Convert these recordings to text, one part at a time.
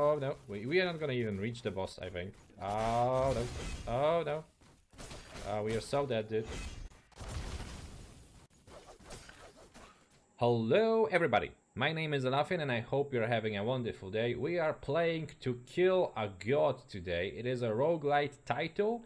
Oh no, we are not gonna even reach the boss, I think. Oh no, oh no. We are so dead, dude. Hello everybody, my name is Alafin and I hope you're having a wonderful day. We are playing To Kill a God today. It is a roguelite title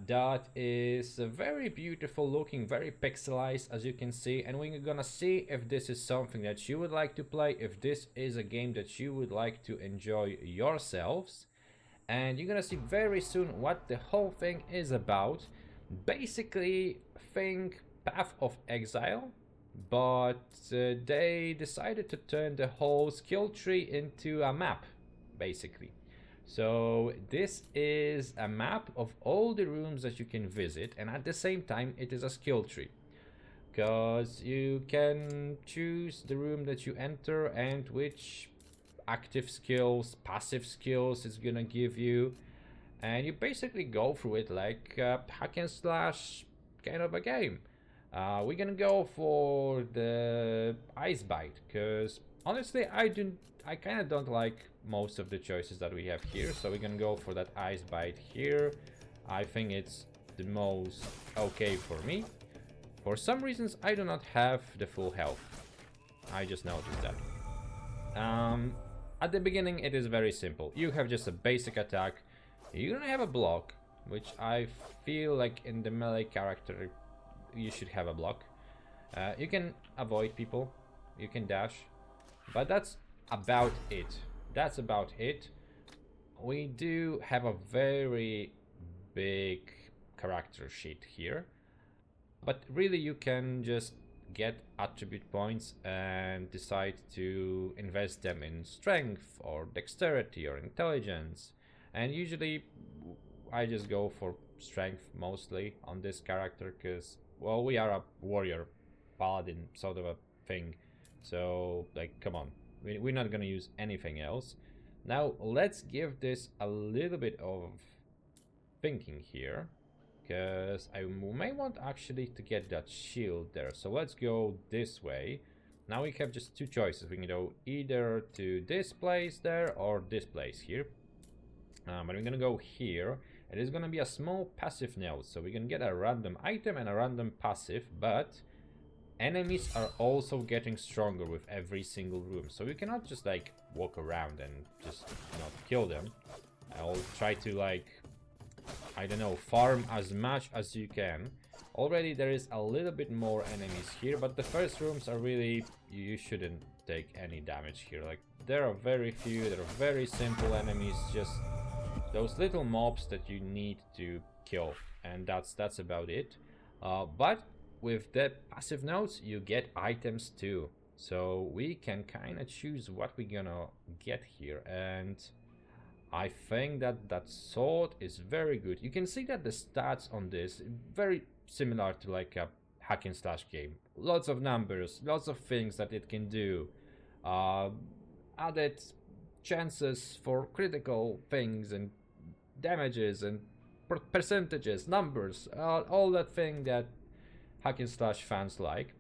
that is very beautiful looking, very pixelized as you can see, and we're gonna see if this is something that you would like to play, if this is a game that you would like to enjoy yourselves. And you're gonna see very soon what the whole thing is about. Basically, think Path of Exile, but they decided to turn the whole skill tree into a map, basically. So this is a map of all the rooms that you can visit, and at the same time it is a skill tree, because you can choose the room that you enter and which active skills, passive skills it's gonna give you, and you basically go through it like a hack and slash kind of a game. We're gonna go for the ice bite, because honestly I kind of don't like most of the choices that we have here, so we're gonna go for that ice bite here. I think it's the most okay for me. For some reasons I do not have the full health. I just noticed that. At the beginning it is very simple. You have just a basic attack. You don't have a block, which I feel like in the melee character you should have a block. You can avoid people, you can dash, but that's about it. That's about it. We do have a very big character sheet here, but really you can just get attribute points and decide to invest them in strength or dexterity or intelligence, and usually I just go for strength mostly on this character, because well, we are a warrior paladin sort of a thing, so like come on, we're not gonna use anything else. Now let's give this a little bit of thinking here, because I may want actually to get that shield there. So let's go this way. Now we have just two choices. We can go either to this place there or this place here. But we're gonna go here. It is gonna be a small passive node, so we can get a random item and a random passive, but enemies are also getting stronger with every single room. So we cannot just like walk around and just not kill them. I'll try to like, I don't know, farm as much as you can. Already there is a little bit more enemies here, but the first rooms are really, you shouldn't take any damage here. Like there are very few, there are very simple enemies, just those little mobs that you need to kill, and that's about it. But with the passive nodes you get items too, so we can kind of choose what we're gonna get here, and I think that that sword is very good. You can see that the stats on this very similar to like a hack and slash game. Lots of numbers, lots of things that it can do. Added chances for critical things and damages and percentages, numbers, all that thing that hack and slash fans like.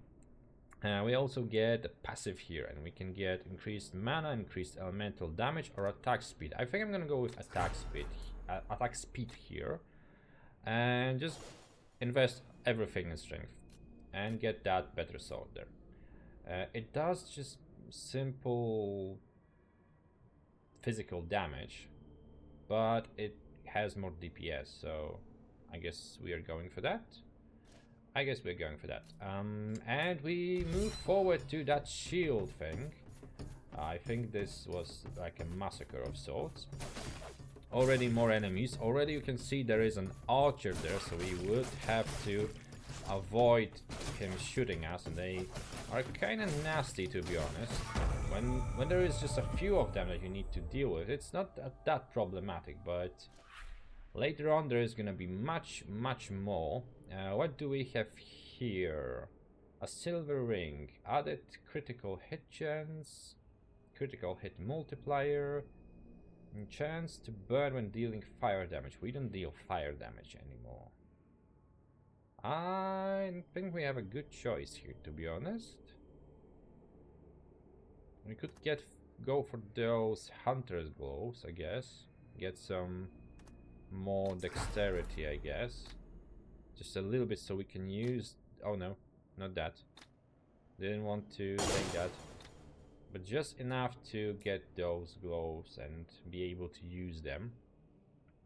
We also get a passive here, and we can get increased mana, increased elemental damage, or attack speed. I think I'm gonna go with attack speed here, and just invest everything in strength and get that better sword there. It does just simple physical damage, but it has more DPS, so I guess we are going for that. And we move forward to that shield thing. I think this was like a massacre of sorts. Already more enemies. Already you can see there is an archer there, so we would have to avoid him shooting us, and they are kind of nasty, to be honest. When there is just a few of them that you need to deal with, it's not that problematic, but later on there is gonna be much more. What do we have here? A silver ring, added critical hit chance, critical hit multiplier, and chance to burn when dealing fire damage. We don't deal fire damage anymore. I think we have a good choice here, to be honest. We could get go for those hunter's gloves, I guess. Get some more dexterity, I guess. Just a little bit so we can use... Oh no, not that. Didn't want to take that. But just enough to get those gloves and be able to use them.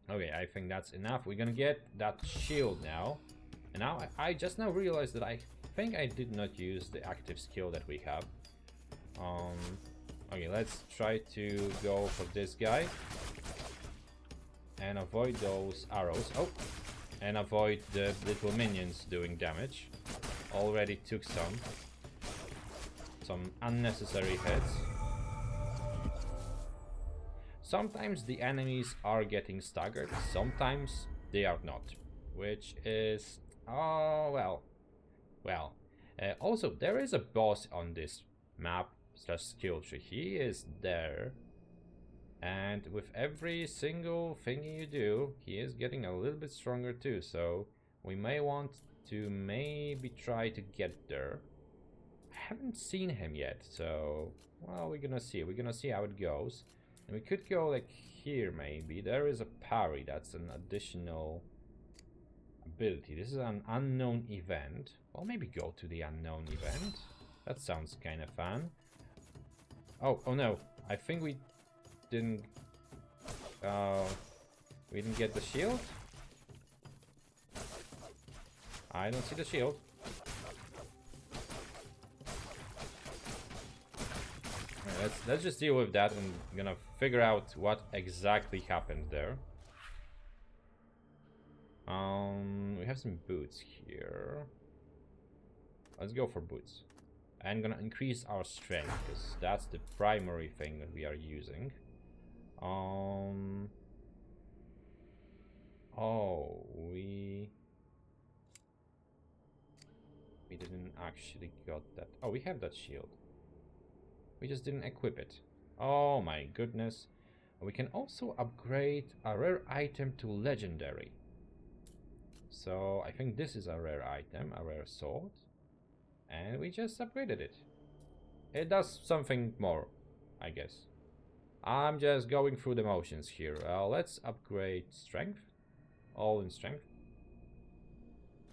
Okay, I think that's enough. We're gonna get that shield now. And now I just now realized that I think I did not use the active skill that we have. Okay, let's try to go for this guy. And avoid those arrows. Oh! And avoid the little minions doing damage. Already took some unnecessary hits. Sometimes the enemies are getting staggered, sometimes they are not. Which is... oh, well. Also, there is a boss on this map / skill tree. He is there. And with every single thing you do, he is getting a little bit stronger too. So we may want to maybe try to get there. I haven't seen him yet, so... well, we're gonna see. We're gonna see how it goes. And we could go like here maybe. There is a parry, that's an additional ability. This is an unknown event. Well, maybe go to the unknown event. That sounds kind of fun. Oh no, I think we didn't get the shield. I don't see the shield. Right, let's just deal with that and gonna figure out what exactly happened there. We have some boots here. Let's go for boots. I'm gonna increase our strength because that's the primary thing that we are using. Oh, we didn't actually got that. Oh, we have that shield. We just didn't equip it. Oh my goodness. We can also upgrade a rare item to legendary. So I think this is a rare item, a rare sword. And we just upgraded it. It does something more, I guess. I'm just going through the motions here. Let's upgrade strength. All in strength.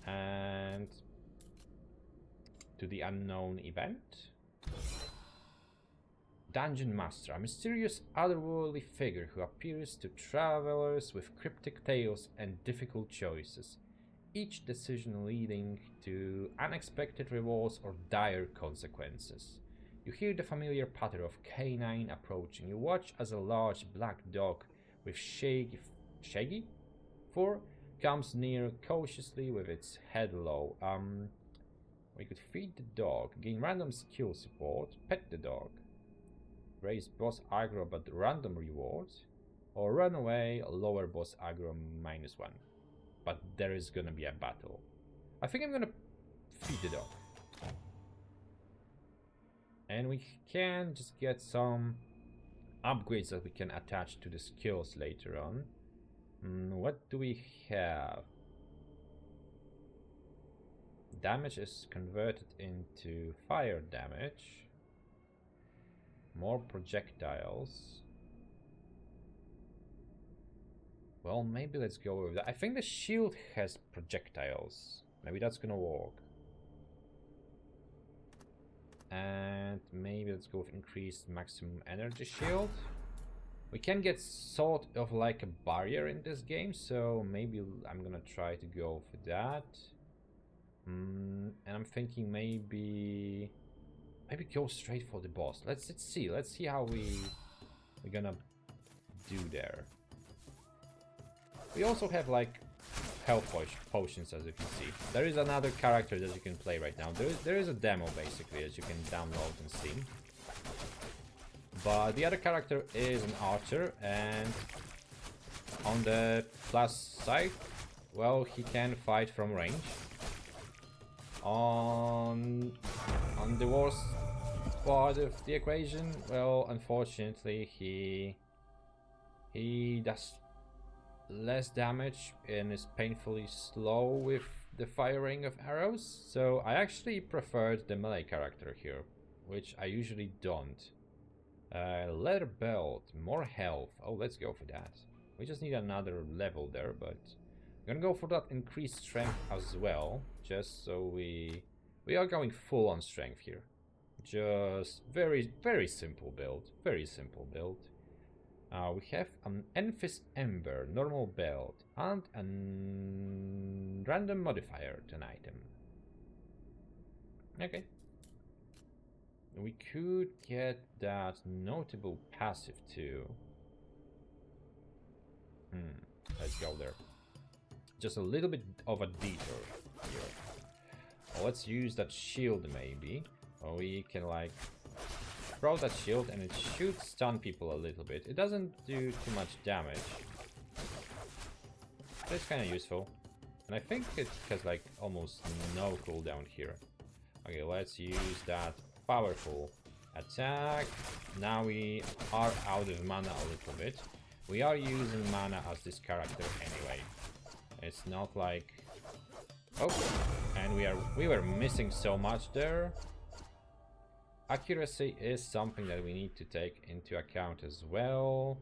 And to the unknown event. Dungeon Master, a mysterious otherworldly figure who appears to travelers with cryptic tales and difficult choices, each decision leading to unexpected rewards or dire consequences. You hear the familiar patter of canine approaching. You watch as a large black dog with shaggy fur comes near cautiously with its head low. We could feed the dog, gain random skill support, pet the dog, raise boss aggro but random rewards, or run away, lower boss aggro -1. But there is gonna be a battle. I think I'm gonna feed the dog. And we can just get some upgrades that we can attach to the skills later on. What do we have? Damage is converted into fire damage. More projectiles. Well, maybe let's go with that. I think the shield has projectiles. Maybe that's gonna work. And maybe let's go with increased maximum energy shield. We can get sort of like a barrier in this game, so maybe I'm gonna try to go for that. And I'm thinking maybe go straight for the boss. Let's see how we're gonna do there. We also have like health potions, as you can see. There is another character that you can play right now. There is a demo basically that you can download and Steam. But the other character is an archer, and on the plus side, well, he can fight from range. On the worst part of the equation, well, unfortunately, he does less damage and is painfully slow with the firing of arrows. So I actually preferred the melee character here, which I usually don't. Leather belt, more health. Oh, let's go for that. We just need another level there, but we're gonna go for that increased strength as well, just so we are going full on strength here. Just very simple build, very simple build. We have an Enfist Ember, normal belt, and a random modifier to an item. Okay. We could get that notable passive too. Let's go there. Just a little bit of a detour here. Well, let's use that shield maybe. Or we can like throw that shield and it should stun people a little bit. It doesn't do too much damage. But it's kind of useful. And I think it has like almost no cooldown here. Okay, let's use that powerful attack. Now we are out of mana a little bit. We are using mana as this character anyway. It's not like... Oh, and we were missing so much there. Accuracy is something that we need to take into account as well.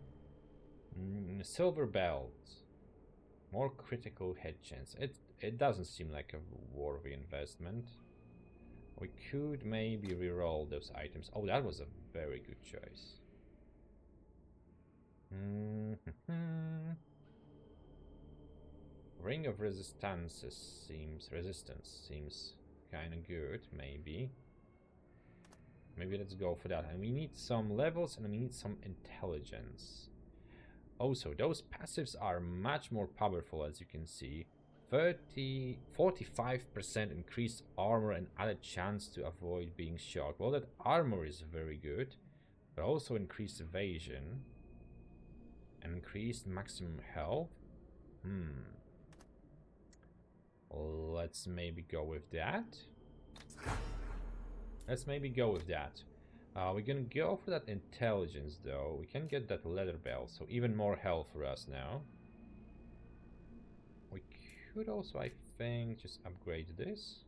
Silver belt. More critical hit chance. It doesn't seem like a worthy investment. We could maybe reroll those items. Oh, that was a very good choice. Ring of resistance seems kind of good. Maybe let's go for that. And we need some levels and we need some intelligence. Also, those passives are much more powerful, as you can see. 45% increased armor and added chance to avoid being shocked. Well, that armor is very good, but also increased evasion and increased maximum health. Let's maybe go with that. We're gonna go for that intelligence though. We can get that leather belt, so even more health for us now. We could also, I think, just upgrade this.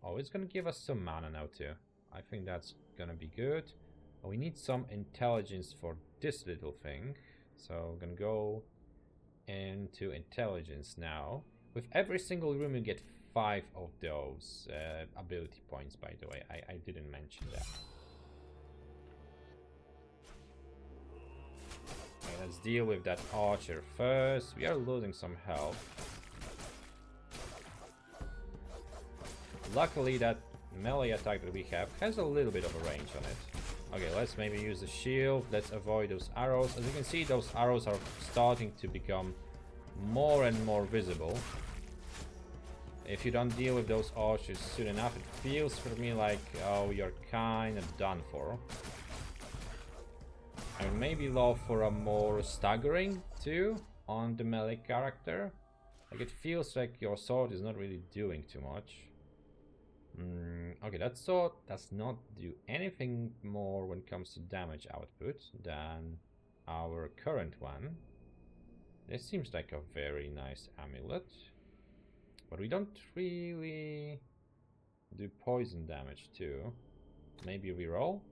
Oh, it's gonna give us some mana now too. I think that's gonna be good. We need some intelligence for this little thing, so I'm gonna go into intelligence now. With every single room you get 5 of those ability points, by the way. I didn't mention that. Okay, let's deal with that archer first. We are losing some health. Luckily that melee attack that we have has a little bit of a range on it. Okay, let's maybe use the shield. Let's avoid those arrows. As you can see, those arrows are starting to become more and more visible. If you don't deal with those archers soon enough, it feels for me like, oh, you're kind of done for. I would maybe love for a more staggering too on the melee character. Like it feels like your sword is not really doing too much. Okay, that sword does not do anything more when it comes to damage output than our current one. This seems like a very nice amulet. But we don't really do poison damage too. Maybe reroll?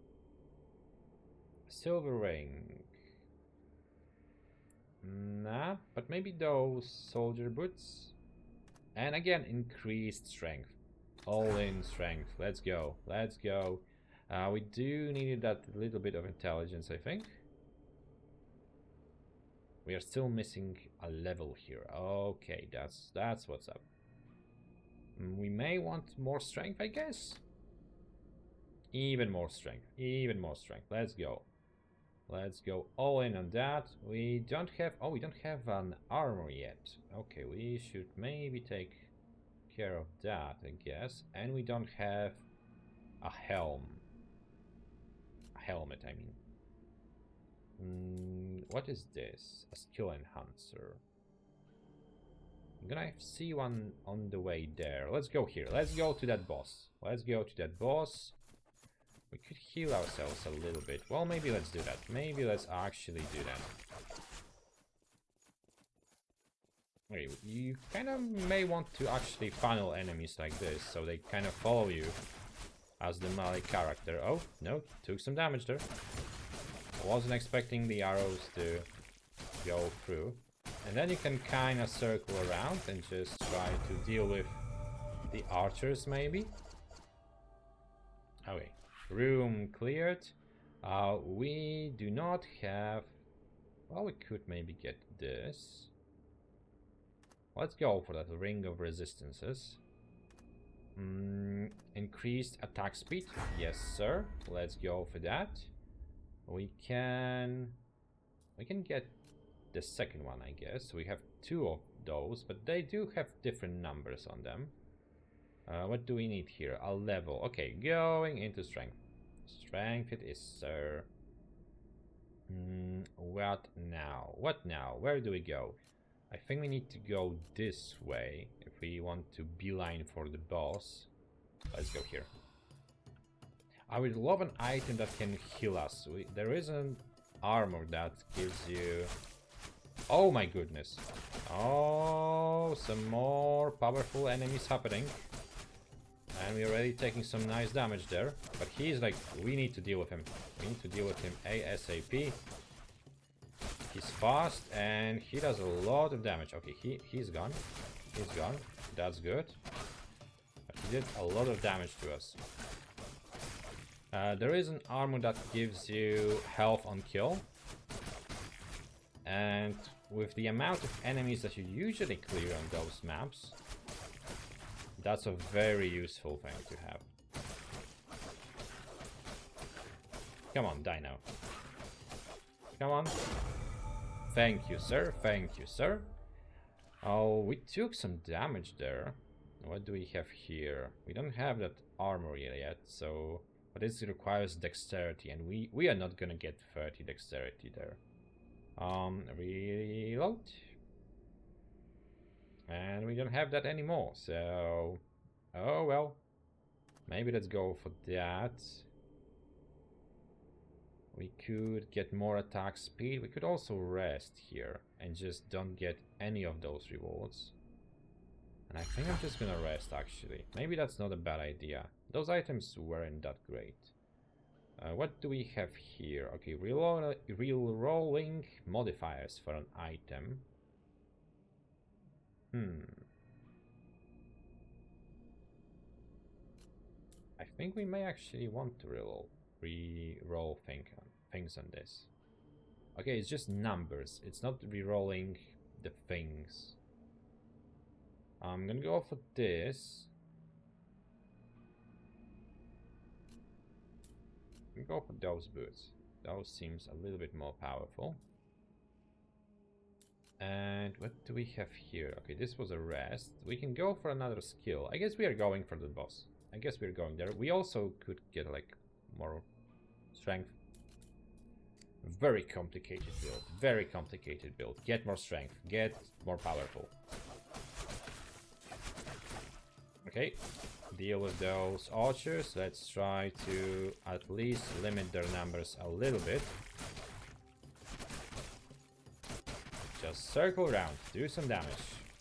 Silver ring. Nah, but maybe those soldier boots. And again, increased strength. All in strength. Let's go. Let's go. We do need that little bit of intelligence, I think. We are still missing a level here. Okay, that's what's up. We may want more strength, I guess. Even more strength. Even more strength. Let's go. Let's go all in on that. We don't have... Oh, we don't have an armor yet. Okay, we should maybe take care of that, I guess. And we don't have a helm. A helmet, I mean. What is this? A skill enhancer. I'm gonna see one on the way there. Let's go here. Let's go to that boss. Let's go to that boss. We could heal ourselves a little bit. Well, maybe let's do that. Maybe let's actually do that. Wait, you kind of may want to actually funnel enemies like this, so they kind of follow you as the melee character. Oh, no, took some damage there. I wasn't expecting the arrows to go through. And then you can kind of circle around and just try to deal with the archers, maybe. Okay, room cleared. We do not have... Well, we could maybe get this. Let's go for that ring of resistances. Increased attack speed. Yes, sir. Let's go for that. We can get the second one, I guess. We have 2 of those, but they do have different numbers on them. What do we need here? A level. Okay, going into strength. Strength it is, sir. What now? What now? Where do we go? I think we need to go this way if we want to beeline for the boss. Let's go here. I would love an item that can heal us. There is an armor that gives you... Oh my goodness. Oh, some more powerful enemies happening. And we're already taking some nice damage there. But he's like, we need to deal with him. We need to deal with him ASAP. He's fast and he does a lot of damage. Okay, he's gone. He's gone. That's good. But he did a lot of damage to us. There is an armor that gives you health on kill. And with the amount of enemies that you usually clear on those maps, that's a very useful thing to have. Come on, Dino. Come on. Thank you, sir. Thank you, sir. Oh, we took some damage there. What do we have here? We don't have that armor yet, so... But this requires dexterity, and we are not gonna get 30 dexterity there. Reload. And we don't have that anymore, so... Oh, well. Maybe let's go for that. We could get more attack speed. We could also rest here and just don't get any of those rewards. And I think I'm just gonna rest, actually. Maybe that's not a bad idea. Those items weren't that great. What do we have here? Okay, re-rolling modifiers for an item. I think we may actually want to re-roll things on this. Okay, it's just numbers. It's not re-rolling the things. I'm gonna go for this. Go for those boots. Those seems a little bit more powerful. And what do we have here? Okay, this was a rest. We can go for another skill. I guess we are going for the boss. I guess we're going there. We also could get like more strength. Very complicated build. Very complicated build. Get more strength. Get more powerful. Okay. Deal with those archers. Let's try to at least limit their numbers a little bit. Just circle around, do some damage.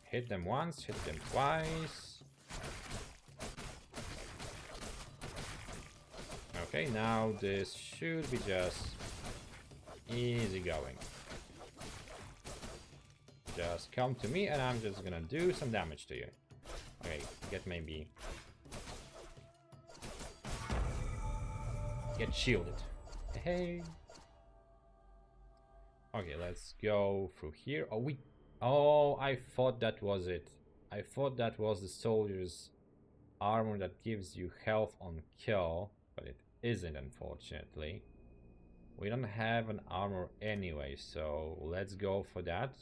Hit them once, hit them twice. Okay, now this should be just easy going. Just come to me and I'm just gonna do some damage to you. Okay, get maybe... Get shielded. Hey. Okay, let's go through here. Oh, I thought that was it. I thought that was the soldier's armor that gives you health on kill, but it isn't, unfortunately. We don't have an armor anyway, so let's go for that.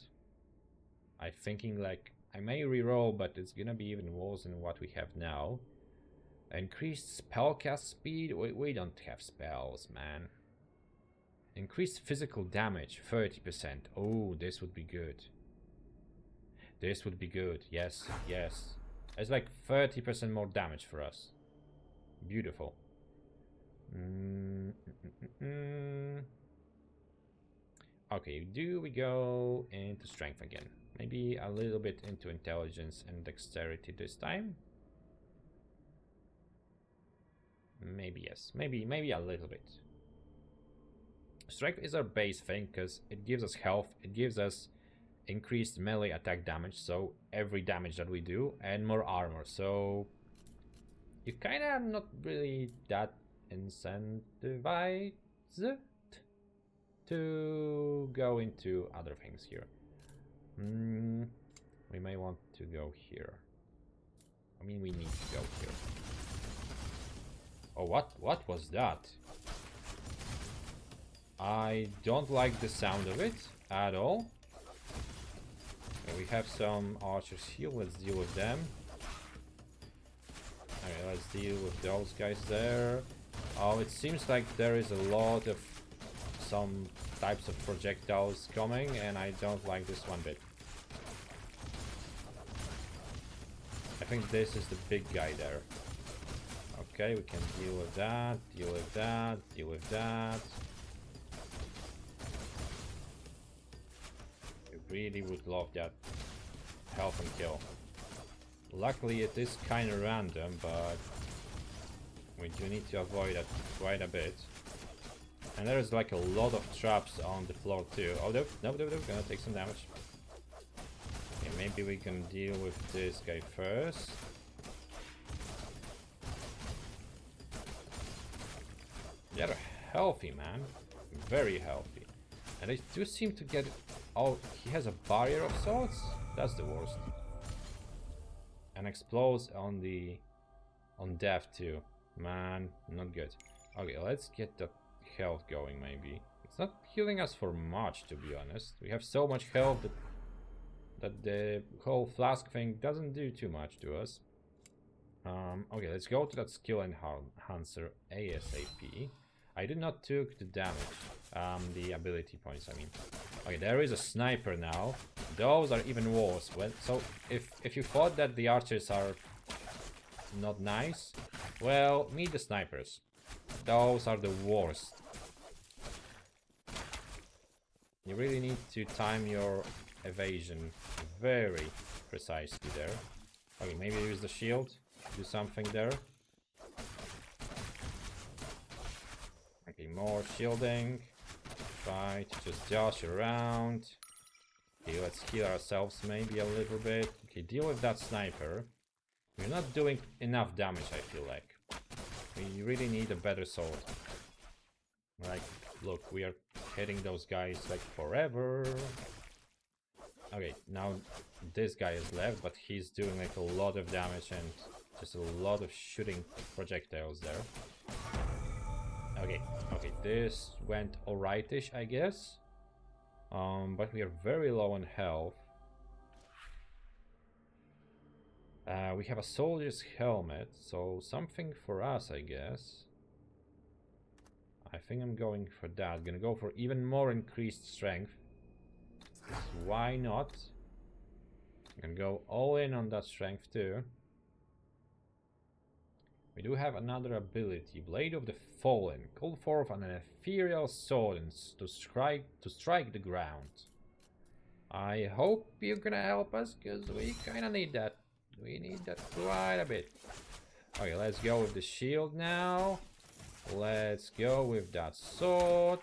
I'm thinking like I may reroll, but it's gonna be even worse than what we have now. Increased spellcast speed? We don't have spells, man. Increased physical damage, 30%. Oh, this would be good. This would be good. Yes, yes. It's like 30% more damage for us. Beautiful. Okay, do we go into strength again? Maybe a little bit into intelligence and dexterity this time. Maybe yes. Maybe a little bit. Strength is our base thing because it gives us health. It gives us increased melee attack damage. So every damage that we do, and more armor. So you kind of not really that incentivized to go into other things here. We may want to go here. I mean, we need to go here. Oh, what was that? I don't like the sound of it at all. Okay, we have some archers here. Let's deal with them. Okay, let's deal with those guys there. Oh, it seems like there is a lot of some types of projectiles coming, and I don't like this one bit. I think this is the big guy there. Okay, we can deal with that, deal with that, deal with that. I really would love that health and kill. Luckily it is kind of random, but we do need to avoid that quite a bit. And there is like a lot of traps on the floor too. Oh, no, gonna take some damage. Okay, maybe we can deal with this guy first. They're healthy, man. Very healthy. And they do seem to get... Oh, he has a barrier of sorts? That's the worst. And explodes on the... on death too. Man, not good. Okay, let's get the health going maybe. It's not healing us for much, to be honest. We have so much health that the whole flask thing doesn't do too much to us. Okay, let's go to that skill enhancer ASAP. I did not took the damage, the ability points, I mean. Okay, there is a sniper now. Those are even worse. Well, so if you thought that the archers are not nice, well, meet the snipers. Those are the worst. You really need to time your evasion very precisely there. Okay, maybe use the shield. Do something there. Okay, more shielding. Try to just josh around. Okay, let's heal ourselves maybe a little bit. Okay, deal with that sniper. We're not doing enough damage, I feel like. We really need a better sword. Like, look, we are hitting those guys like forever. Okay, now this guy is left, but he's doing like a lot of damage and just a lot of shooting projectiles there. Okay, this went alrightish, I guess. But we are very low on health. We have a soldier's helmet, so something for us, I guess. I think I'm going for that. Gonna go for even more increased strength. Why not? I'm gonna go all in on that strength too. We do have another ability, Blade of the Fallen. Call forth an ethereal sword and to strike the ground. I hope you're gonna help us, because we kinda need that. We need that quite a bit. Okay, let's go with the shield now. Let's go with that sword.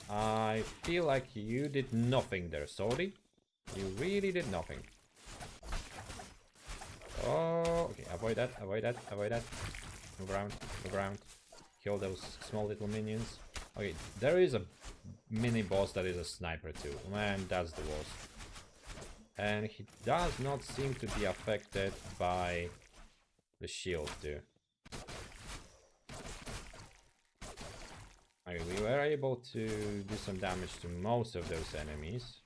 I feel like you did nothing there, Swordy. You really did nothing. Oh, okay, avoid that, avoid that, avoid that. Move around. Kill those small little minions. Okay, there is a mini boss that is a sniper too. Man, that's the worst. And he does not seem to be affected by the shield too. Okay, we were able to do some damage to most of those enemies.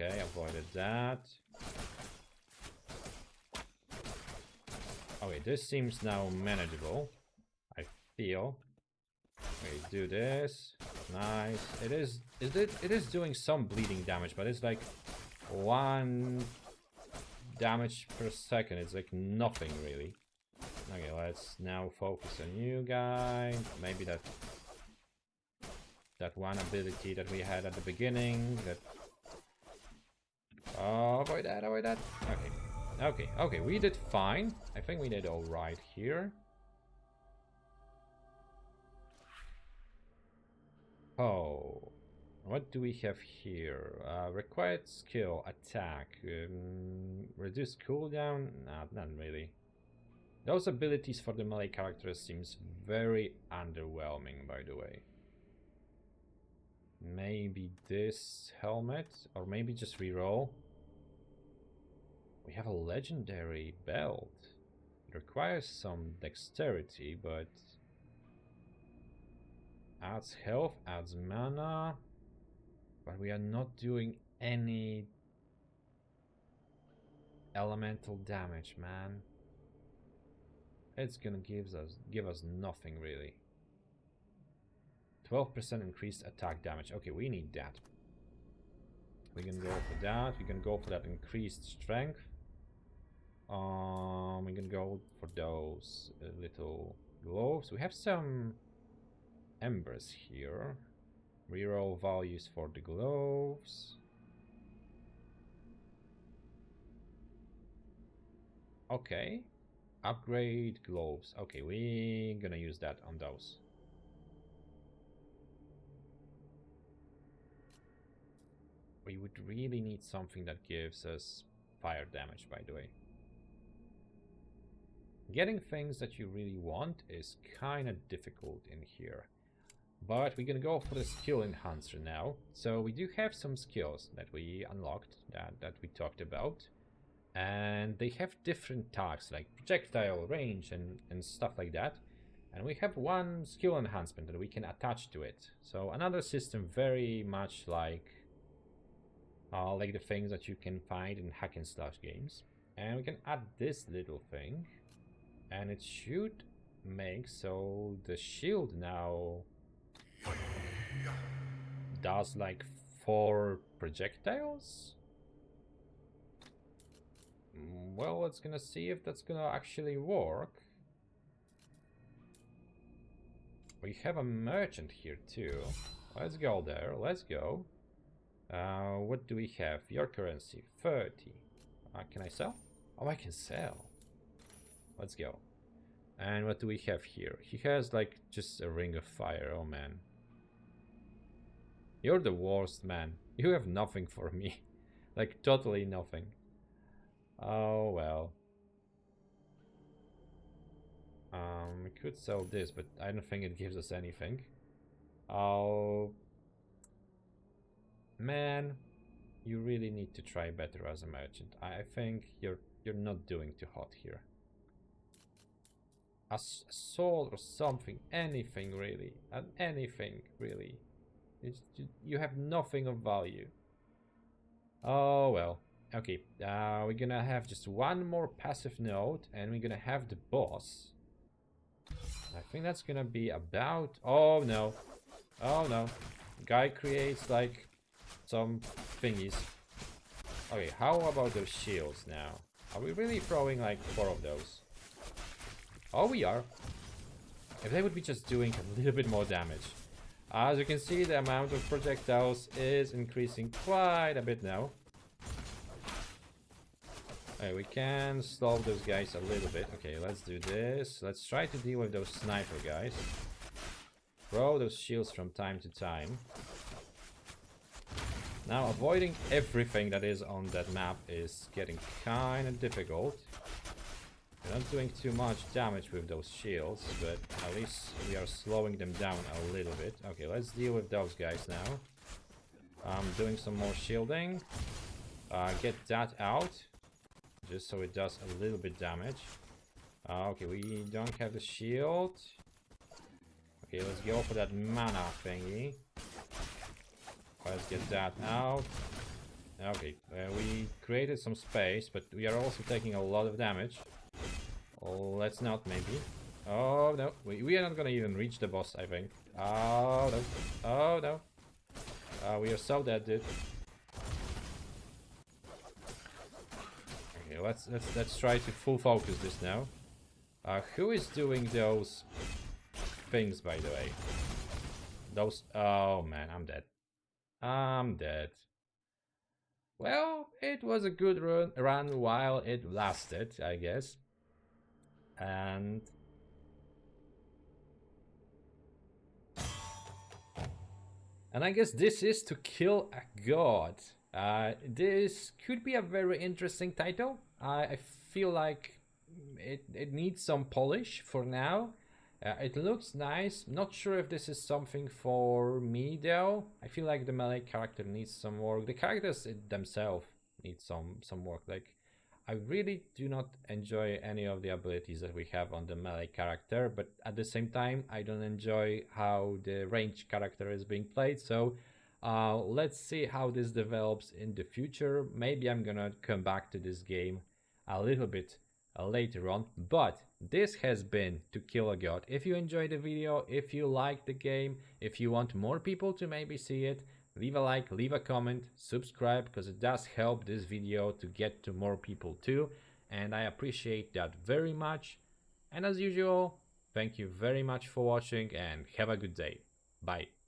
Okay, avoided that. Okay, this seems now manageable, I feel. Okay, do this. Nice. It is doing some bleeding damage, but it's like 1 damage per second. It's like nothing really. Okay, let's now focus on you guy. Maybe that one ability that we had at the beginning. That. Oh, avoid that, avoid that. Okay. Okay, okay, we did fine. I think we did all right here. Oh, what do we have here? Required skill, attack, reduce cooldown? Nah, not really. Those abilities for the melee characters seems very underwhelming, by the way. Maybe this helmet, or maybe just reroll. We have a legendary belt. It requires some dexterity, but adds health, adds mana. But we are not doing any elemental damage, man. It's gonna give us nothing really. 12% increased attack damage. Okay, we need that. We can go for that. We can go for that increased strength. We can go for those little gloves. We have some embers here. Reroll values for the gloves. Okay. Upgrade gloves. Okay, we're gonna use that on those. We would really need something that gives us fire damage, by the way. Getting things that you really want is kind of difficult in here. But we're gonna go for the skill enhancer now. So we do have some skills that we unlocked, that we talked about. And they have different tasks like projectile, range, and stuff like that. And we have one skill enhancement that we can attach to it. So another system very much like the things that you can find in hack and slash games. And we can add this little thing. And it should make so the shield now does like 4 projectiles. Well, let's gonna see if that's gonna actually work. We have a merchant here too. Let's go there. Let's go. What do we have? Your currency 30. Can I sell? Oh, I can sell. Let's go. And what do we have here? He has like just a ring of fire. Oh man. You're the worst, man. You have nothing for me. Like totally nothing. Oh well. We could sell this, but I don't think it gives us anything. Oh man, you really need to try better as a merchant. I think you're not doing too hot here. A sword or something, anything really, anything really. You have nothing of value. Oh well. Okay, we're gonna have just one more passive node, and we're gonna have the boss. I think that's gonna be about... Oh no. Oh no. Guy creates like some thingies. Okay, how about those shields now? Are we really throwing like 4 of those? Oh, we are. If they would be just doing a little bit more damage. As you can see, the amount of projectiles is increasing quite a bit now. Okay, we can slow those guys a little bit. Okay, let's do this. Let's try to deal with those sniper guys. Throw those shields from time to time. Now, avoiding everything that is on that map is getting kind of difficult. We're not doing too much damage with those shields, but at least we are slowing them down a little bit. Okay, let's deal with those guys now. I'm doing some more shielding. Get that out, just so it does a little bit damage. Okay, we don't have the shield. Okay, let's go for that mana thingy. Let's get that out. Okay, we created some space, but we are also taking a lot of damage. Oh, let's not, maybe. Oh, no. We are not gonna even reach the boss, I think. Oh, no. Oh, no. We are so dead, dude. Okay, let's try to full focus this now. Who is doing those things, by the way? Those... Oh, man, I'm dead. I'm dead. Well, it was a good run while it lasted, I guess. And I guess this is To Kill a God. This could be a very interesting title. I feel like it needs some polish for now. It looks nice. Not sure if this is something for me though. I feel like the melee character needs some work. The characters themselves need some work. Like, I really do not enjoy any of the abilities that we have on the melee character, but at the same time, I don't enjoy how the range character is being played. So let's see how this develops in the future. Maybe I'm gonna come back to this game a little bit later on, but this has been To Kill a God. If you enjoyed the video, if you like the game, if you want more people to maybe see it, leave a like, leave a comment, subscribe, because it does help this video to get to more people too, and I appreciate that very much. And as usual, thank you very much for watching and have a good day. Bye.